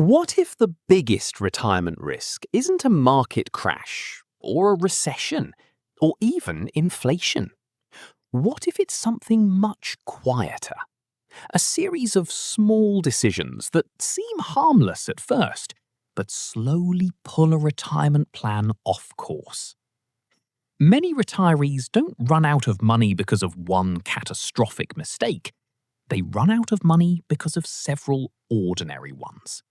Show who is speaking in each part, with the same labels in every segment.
Speaker 1: What if the biggest retirement risk isn't a market crash, or a recession, or even inflation? What if it's something much quieter? A series of small decisions that seem harmless at first, but slowly pull a retirement plan off course. Many retirees don't run out of money because of one catastrophic mistake. They run out of money because of several ordinary ones.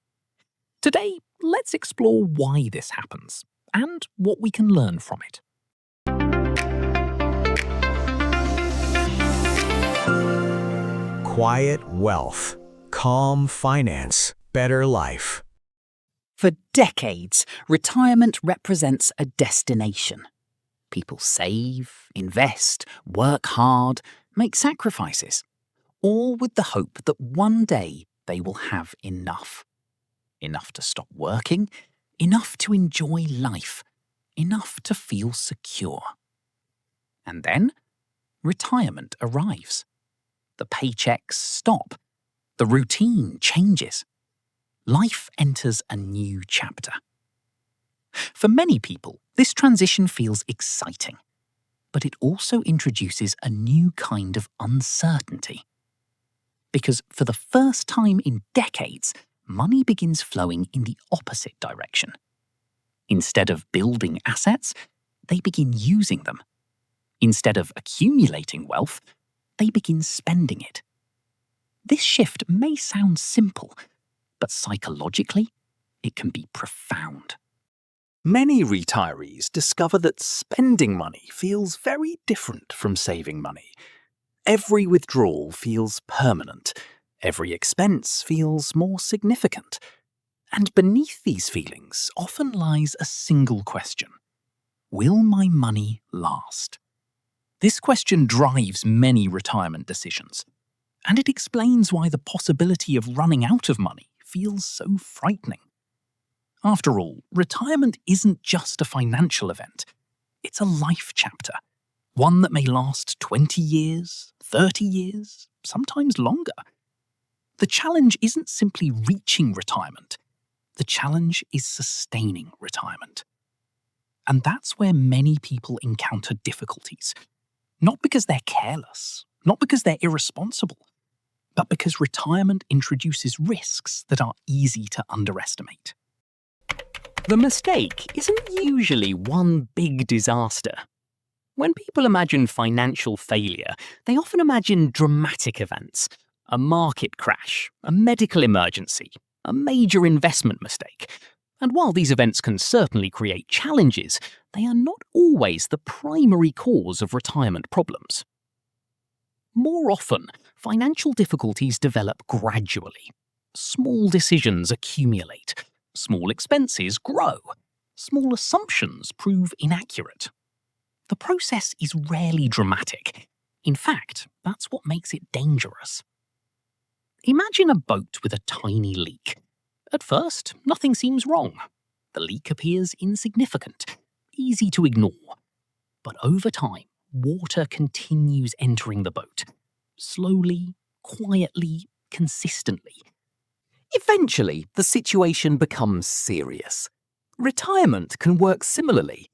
Speaker 1: Today, let's explore why this happens and what we can learn from it.
Speaker 2: Quiet wealth, calm finance, better life.
Speaker 3: For decades, retirement represents a destination. People save, invest, work hard, make sacrifices, all with the hope that one day they will have enough. Enough to stop working, enough to enjoy life, enough to feel secure. And then, retirement arrives. The paychecks stop. The routine changes. Life enters a new chapter. For many people, this transition feels exciting, but it also introduces a new kind of uncertainty. Because for the first time in decades, money begins flowing in the opposite direction. Instead of building assets, they begin using them. Instead of accumulating wealth, they begin spending it. This shift may sound simple, but psychologically, it can be profound.
Speaker 1: Many retirees discover that spending money feels very different from saving money. Every withdrawal feels permanent. Every expense feels more significant. And beneath these feelings often lies a single question. Will my money last? This question drives many retirement decisions, and it explains why the possibility of running out of money feels so frightening. After all, retirement isn't just a financial event. It's a life chapter, one that may last 20 years, 30 years, sometimes longer. The challenge isn't simply reaching retirement. The challenge is sustaining retirement. And that's where many people encounter difficulties. Not because they're careless, not because they're irresponsible, but because retirement introduces risks that are easy to underestimate.
Speaker 3: The mistake isn't usually one big disaster. When people imagine financial failure, they often imagine dramatic events. A market crash, a medical emergency, a major investment mistake. And while these events can certainly create challenges, they are not always the primary cause of retirement problems. More often, financial difficulties develop gradually. Small decisions accumulate. Small expenses grow. Small assumptions prove inaccurate. The process is rarely dramatic. In fact, that's what makes it dangerous. Imagine a boat with a tiny leak. At first, nothing seems wrong. The leak appears insignificant, easy to ignore. But over time, water continues entering the boat. Slowly, quietly, consistently. Eventually, the situation becomes serious. Retirement can work similarly.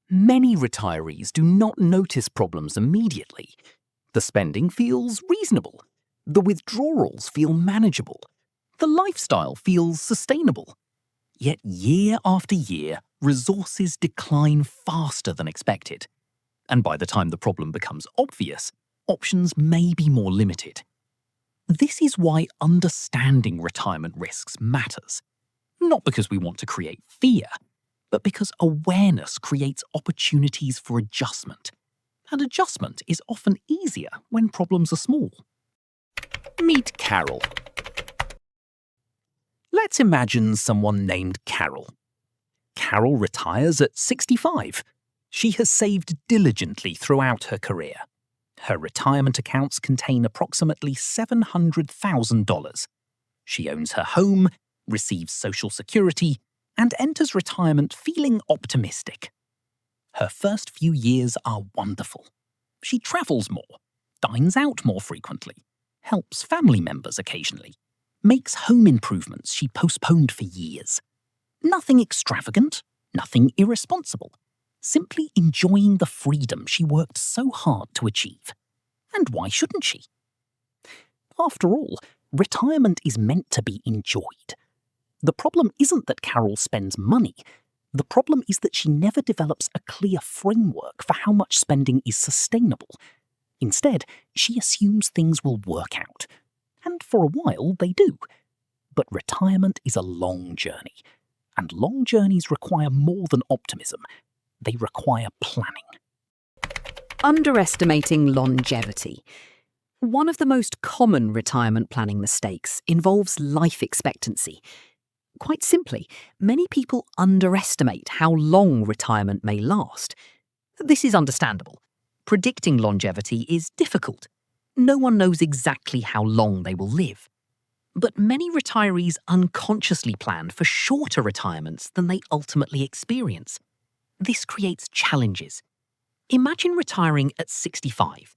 Speaker 3: Many retirees do not notice problems immediately. The spending feels reasonable. The withdrawals feel manageable. The lifestyle feels sustainable. Yet year after year, resources decline faster than expected. And by the time the problem becomes obvious, options may be more limited. This is why understanding retirement risks matters. Not because we want to create fear, but because awareness creates opportunities for adjustment. And adjustment is often easier when problems are small. Meet Carol. Let's imagine someone named Carol. Carol retires at 65. She has saved diligently throughout her career. Her retirement accounts contain approximately $700,000. She owns her home, receives Social Security, and enters retirement feeling optimistic. Her first few years are wonderful. She travels more, dines out more frequently, helps family members occasionally, makes home improvements she postponed for years. Nothing extravagant, nothing irresponsible. Simply enjoying the freedom she worked so hard to achieve. And why shouldn't she? After all, retirement is meant to be enjoyed. The problem isn't that Carol spends money. The problem is that she never develops a clear framework for how much spending is sustainable. Instead, she assumes things will work out. And for a while, they do. But retirement is a long journey. And long journeys require more than optimism. They require planning.
Speaker 4: Underestimating longevity. One of the most common retirement planning mistakes involves life expectancy. Quite simply, many people underestimate how long retirement may last. This is understandable. Predicting longevity is difficult. No one knows exactly how long they will live. But many retirees unconsciously plan for shorter retirements than they ultimately experience. This creates challenges. Imagine retiring at 65.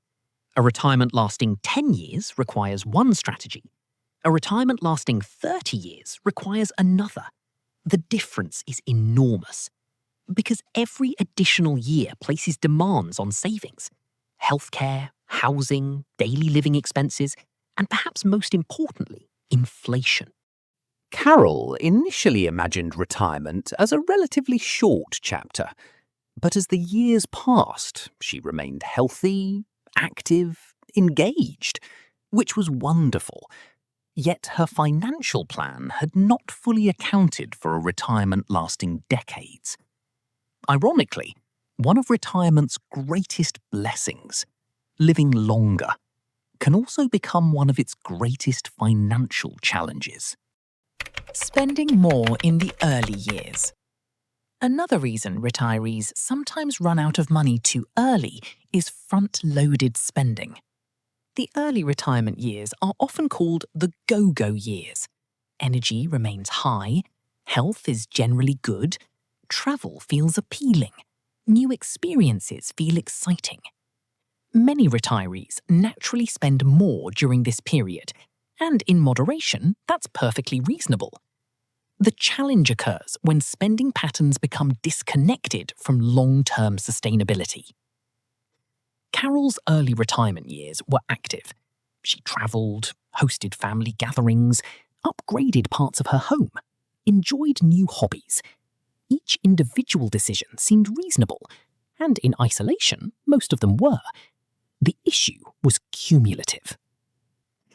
Speaker 4: A retirement lasting 10 years requires one strategy. A retirement lasting 30 years requires another. The difference is enormous. Because every additional year places demands on savings. Healthcare, housing, daily living expenses, and perhaps most importantly, inflation.
Speaker 1: Carol initially imagined retirement as a relatively short chapter, but as the years passed, she remained healthy, active, engaged, which was wonderful. Yet her financial plan had not fully accounted for a retirement lasting decades. Ironically, one of retirement's greatest blessings, living longer, can also become one of its greatest financial challenges.
Speaker 5: Spending more in the early years. Another reason retirees sometimes run out of money too early is front-loaded spending. The early retirement years are often called the go-go years. Energy remains high, health is generally good, travel feels appealing, new experiences feel exciting. Many retirees naturally spend more during this period, and in moderation, that's perfectly reasonable. The challenge occurs when spending patterns become disconnected from long-term sustainability. Carol's early retirement years were active. She travelled, hosted family gatherings, upgraded parts of her home, enjoyed new hobbies. Each individual decision seemed reasonable, and in isolation, most of them were. The issue was cumulative.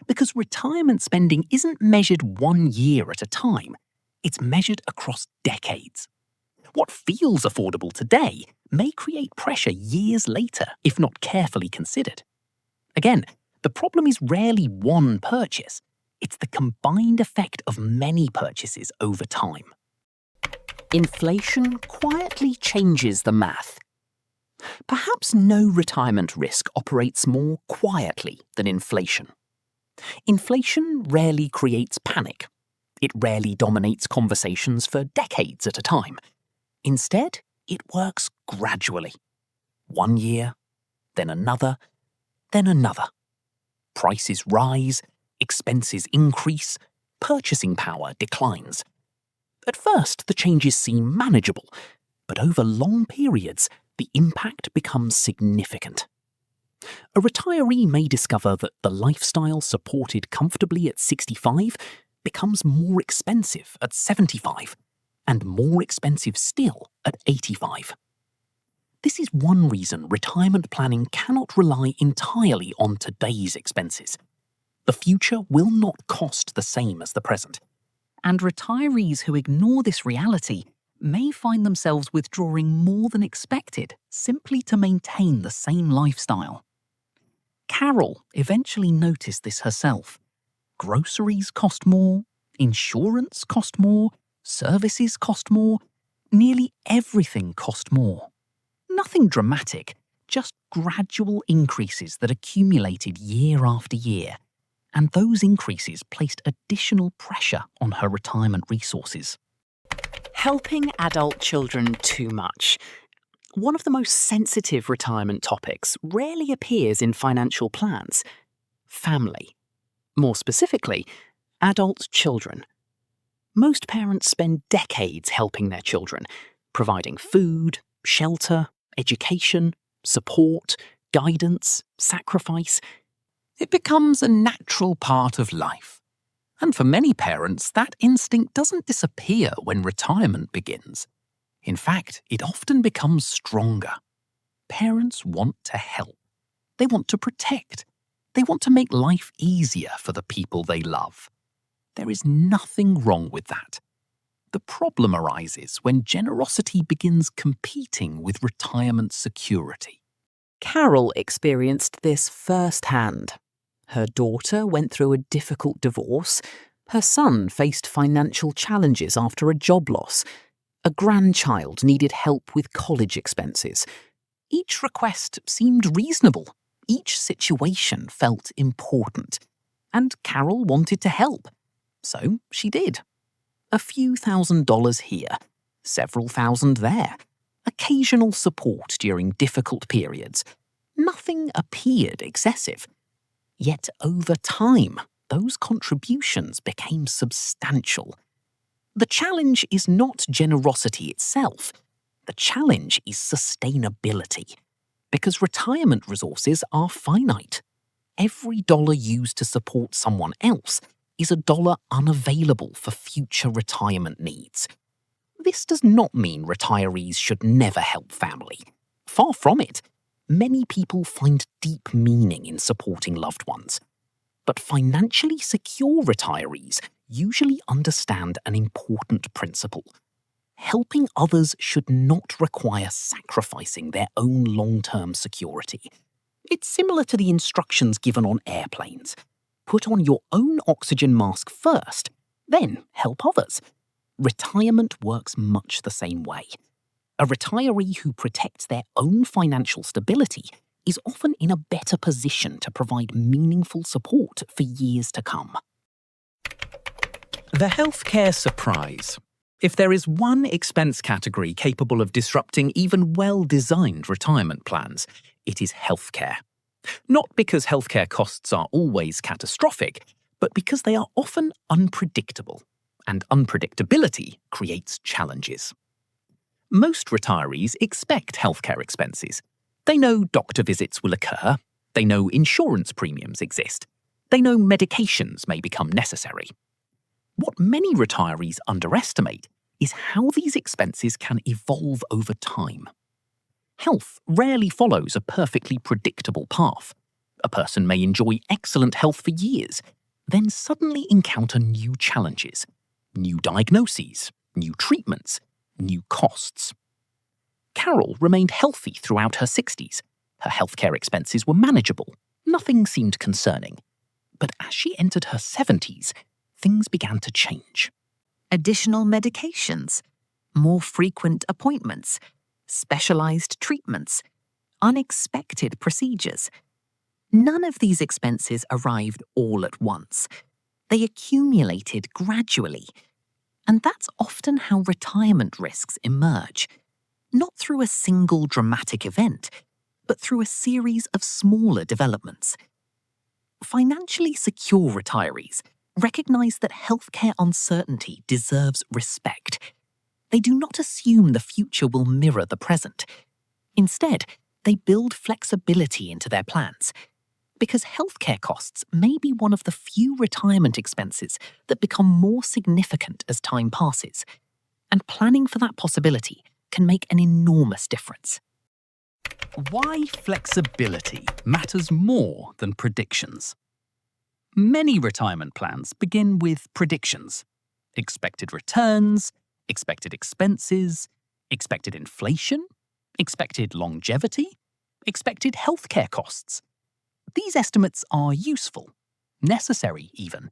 Speaker 5: Because retirement spending isn't measured 1 year at a time, it's measured across decades. What feels affordable today may create pressure years later if not carefully considered. Again, the problem is rarely one purchase. It's the combined effect of many purchases over time.
Speaker 3: Inflation quietly changes the math. Perhaps no retirement risk operates more quietly than inflation. Inflation rarely creates panic. It rarely dominates conversations for decades at a time. Instead, it works gradually. 1 year, then another, then another. Prices rise, expenses increase, purchasing power declines. At first, the changes seem manageable, but over long periods, the impact becomes significant. A retiree may discover that the lifestyle supported comfortably at 65 becomes more expensive at 75, and more expensive still at 85. This is one reason retirement planning cannot rely entirely on today's expenses. The future will not cost the same as the present, and retirees who ignore this reality may find themselves withdrawing more than expected simply to maintain the same lifestyle. Carol eventually noticed this herself. Groceries cost more, insurance cost more, services cost more, nearly everything cost more. Nothing dramatic, just gradual increases that accumulated year after year, and those increases placed additional pressure on her retirement resources.
Speaker 4: Helping adult children too much. One of the most sensitive retirement topics rarely appears in financial plans: family. More specifically,
Speaker 3: adult children. Most parents spend decades helping their children, providing food, shelter, education, support, guidance, sacrifice.
Speaker 6: It becomes a natural part of life. And for many parents, that instinct doesn't disappear when retirement begins. In fact, it often becomes stronger. Parents want to help. They want to protect. They want to make life easier for the people they love. There is nothing wrong with that. The problem arises when generosity begins competing with retirement security.
Speaker 4: Carol experienced this firsthand. Her daughter went through a difficult divorce. Her son faced financial challenges after a job loss. A grandchild needed help with college expenses.
Speaker 6: Each request seemed reasonable. Each situation felt important. And Carol wanted to help. So she did. A few $1,000s here, several thousand there, occasional support during difficult periods. Nothing appeared excessive. Yet over time, those contributions became substantial. The challenge is not generosity itself. The challenge is sustainability. Because retirement resources are finite. Every dollar used to support someone else is a dollar unavailable for future retirement needs. This does not mean retirees should never help family. Far from it. Many people find deep meaning in supporting loved ones. But financially secure retirees usually understand an important principle. Helping others should not require sacrificing their own long-term security. It's similar to the instructions given on airplanes. Put on your own oxygen mask first, then help others. Retirement works much the same way. A retiree who protects their own financial stability is often in a better position to provide meaningful support for years to come.
Speaker 3: The healthcare surprise. If there is one expense category capable of disrupting even well-designed retirement plans, it is healthcare. Not because healthcare costs are always catastrophic, but because they are often unpredictable, and unpredictability creates challenges. Most retirees expect healthcare expenses. They know doctor visits will occur. They know insurance premiums exist. They know medications may become necessary. What many retirees underestimate is how these expenses can evolve over time. Health rarely follows a perfectly predictable path. A person may enjoy excellent health for years, then suddenly encounter new challenges, new diagnoses, new treatments, new costs. Carol remained healthy throughout her 60s. Her healthcare expenses were manageable. Nothing seemed concerning. But as she entered her 70s, things began to change.
Speaker 5: Additional medications, more frequent appointments, specialized treatments, unexpected procedures. None of these expenses arrived all at once. They accumulated gradually. And that's often how retirement risks emerge. Not through a single dramatic event, but through a series of smaller developments. Financially secure retirees recognize that healthcare uncertainty deserves respect. They do not assume the future will mirror the present. Instead, they build flexibility into their plans. Because healthcare costs may be one of the few retirement expenses that become more significant as time passes. And planning for that possibility can make an enormous difference.
Speaker 3: Why flexibility matters more than predictions. Many retirement plans begin with predictions. Expected returns, expected expenses, expected inflation, expected longevity, expected healthcare costs. These estimates are useful, necessary even.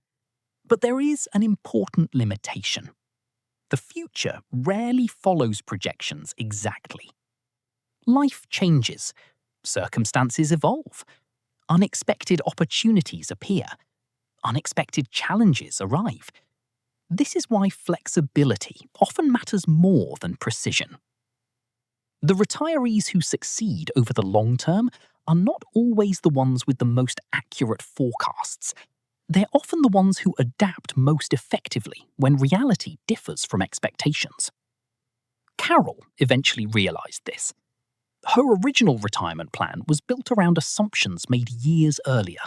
Speaker 3: But there is an important limitation. The future rarely follows projections exactly. Life changes, circumstances evolve, unexpected opportunities appear, unexpected challenges arrive. This is why flexibility often matters more than precision. The retirees who succeed over the long term are not always the ones with the most accurate forecasts.
Speaker 6: They're often the ones who adapt most effectively when reality differs from expectations. Carol eventually realised this. Her original retirement plan was built around assumptions made years earlier.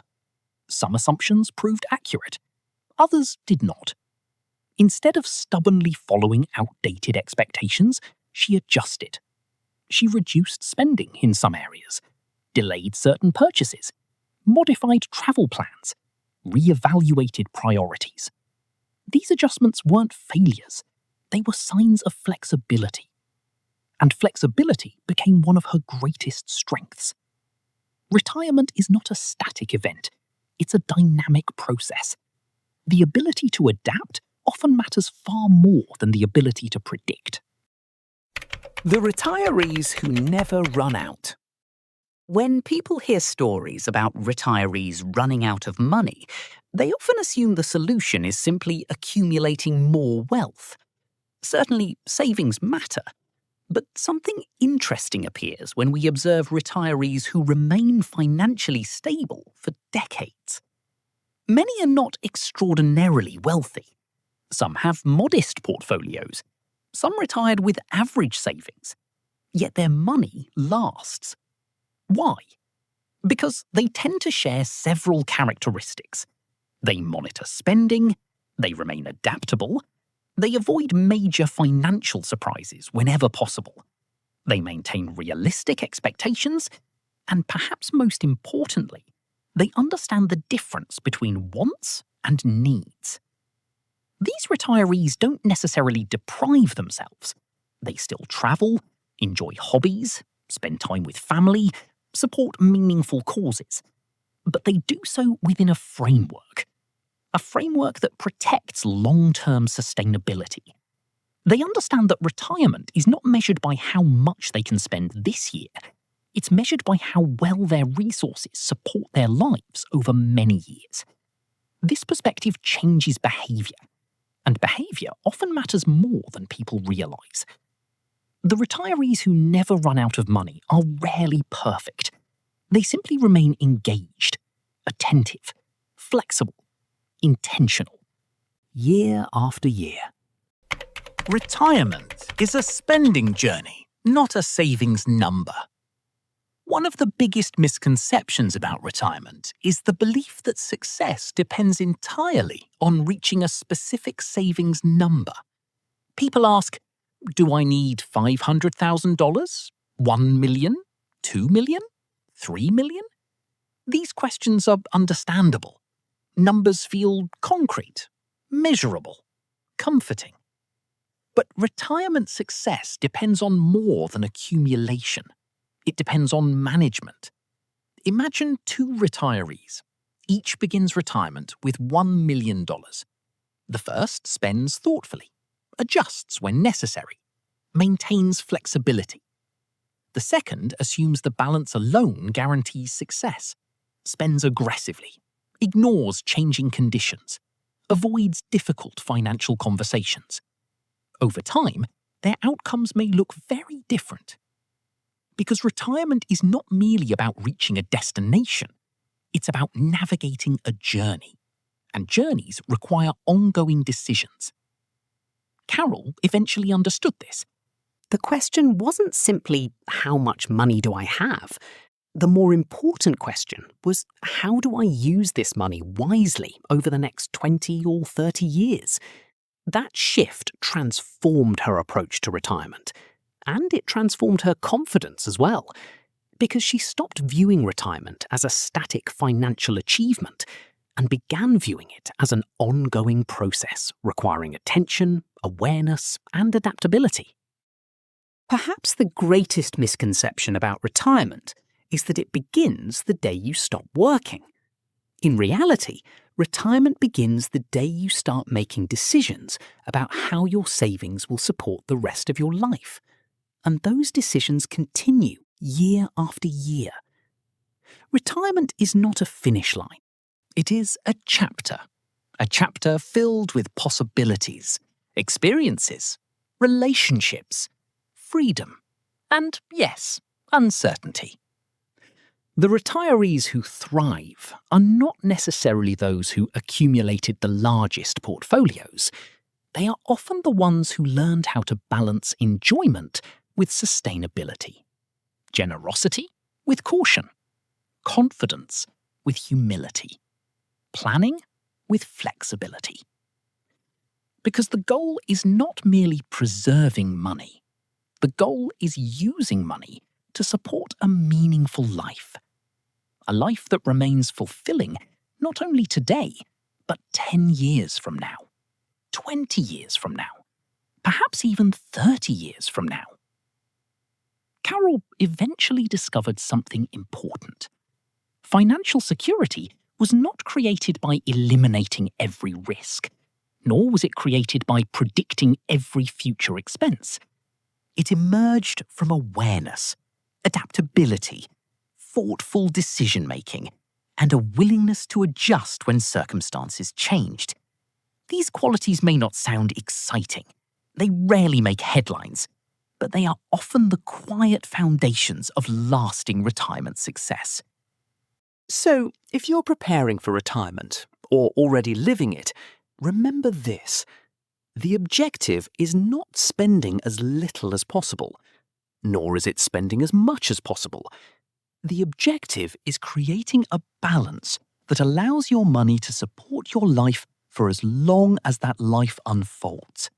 Speaker 6: Some assumptions proved accurate, others did not. Instead of stubbornly following outdated expectations, she adjusted. She reduced spending in some areas, delayed certain purchases, modified travel plans, re-evaluated priorities. These adjustments weren't failures, they were signs of flexibility. And flexibility became one of her greatest strengths. Retirement is not a static event, it's a dynamic process. The ability to adapt often matters far more than the ability to predict.
Speaker 3: The retirees who never run out. When people hear stories about retirees running out of money, they often assume the solution is simply accumulating more wealth. Certainly, savings matter. But something interesting appears when we observe retirees who remain financially stable for decades. Many are not extraordinarily wealthy. Some have modest portfolios. Some retired with average savings. Yet their money lasts. Why? Because they tend to share several characteristics. They monitor spending, they remain adaptable, they avoid major financial surprises whenever possible, they maintain realistic expectations, and perhaps most importantly, they understand the difference between wants and needs. These retirees don't necessarily deprive themselves. They still travel, enjoy hobbies, spend time with family, support meaningful causes. But they do so within a framework that protects long-term sustainability. They understand that retirement is not measured by how much they can spend this year. It's measured by how well their resources support their lives over many years. This perspective changes behaviour, and behaviour often matters more than people realise. The retirees who never run out of money are rarely perfect. They simply remain engaged, attentive, flexible, intentional, year after year.
Speaker 6: Retirement is a spending journey, not a savings number. One of the biggest misconceptions about retirement is the belief that success depends entirely on reaching a specific savings number. People ask, do I need $500,000? $1 million? $2 million? $3 million? These questions are understandable. Numbers feel concrete, measurable, comforting. But retirement success depends on more than accumulation. It depends on management. Imagine two retirees. Each begins retirement with $1 million. The first spends thoughtfully, adjusts when necessary, maintains flexibility. The second assumes the balance alone guarantees success, spends aggressively, ignores changing conditions, avoids difficult financial conversations. Over time, their outcomes may look very different. Because retirement is not merely about reaching a destination, it's about navigating a journey. And journeys require ongoing decisions. Carol eventually understood this.
Speaker 4: The question wasn't simply, how much money do I have? The more important question was, how do I use this money wisely over the next 20 or 30 years? That shift transformed her approach to retirement, and it transformed her confidence as well, because she stopped viewing retirement as a static financial achievement and began viewing it as an ongoing process requiring attention, awareness, and adaptability. Perhaps the greatest misconception about retirement is that it begins the day you stop working. In reality, retirement begins the day you start making decisions about how your savings will support the rest of your life. And those decisions continue year after year. Retirement is not a finish line.
Speaker 6: It is a chapter filled with possibilities, experiences, relationships, freedom, and yes, uncertainty.
Speaker 3: The retirees who thrive are not necessarily those who accumulated the largest portfolios. They are often the ones who learned how to balance enjoyment with sustainability, generosity with caution, confidence with humility, planning with flexibility. Because the goal is not merely preserving money. The goal is using money to support a meaningful life. A life that remains fulfilling not only today, but 10 years from now, 20 years from now, perhaps even 30 years from now. Carol eventually discovered something important. Financial security was not created by eliminating every risk, nor was it created by predicting every future expense. It emerged from awareness, adaptability, thoughtful decision-making, and a willingness to adjust when circumstances changed. These qualities may not sound exciting. They rarely make headlines, but they are often the quiet foundations of lasting retirement success.
Speaker 1: So, if you're preparing for retirement, or already living it, remember this. The objective is not spending as little as possible, nor is it spending as much as possible. The objective is creating a balance that allows your money to support your life for as long as that life unfolds.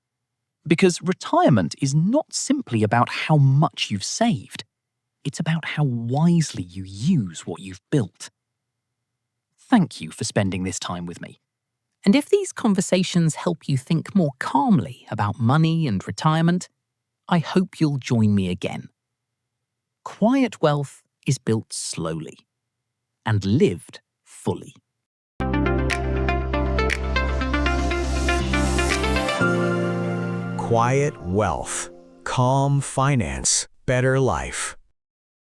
Speaker 1: Because retirement is not simply about how much you've saved. It's about how wisely you use what you've built. Thank you for spending this time with me.
Speaker 6: And if these conversations help you think more calmly about money and retirement, I hope you'll join me again. Quiet wealth is built slowly and lived fully.
Speaker 2: Quiet wealth. Calm finance. Better life.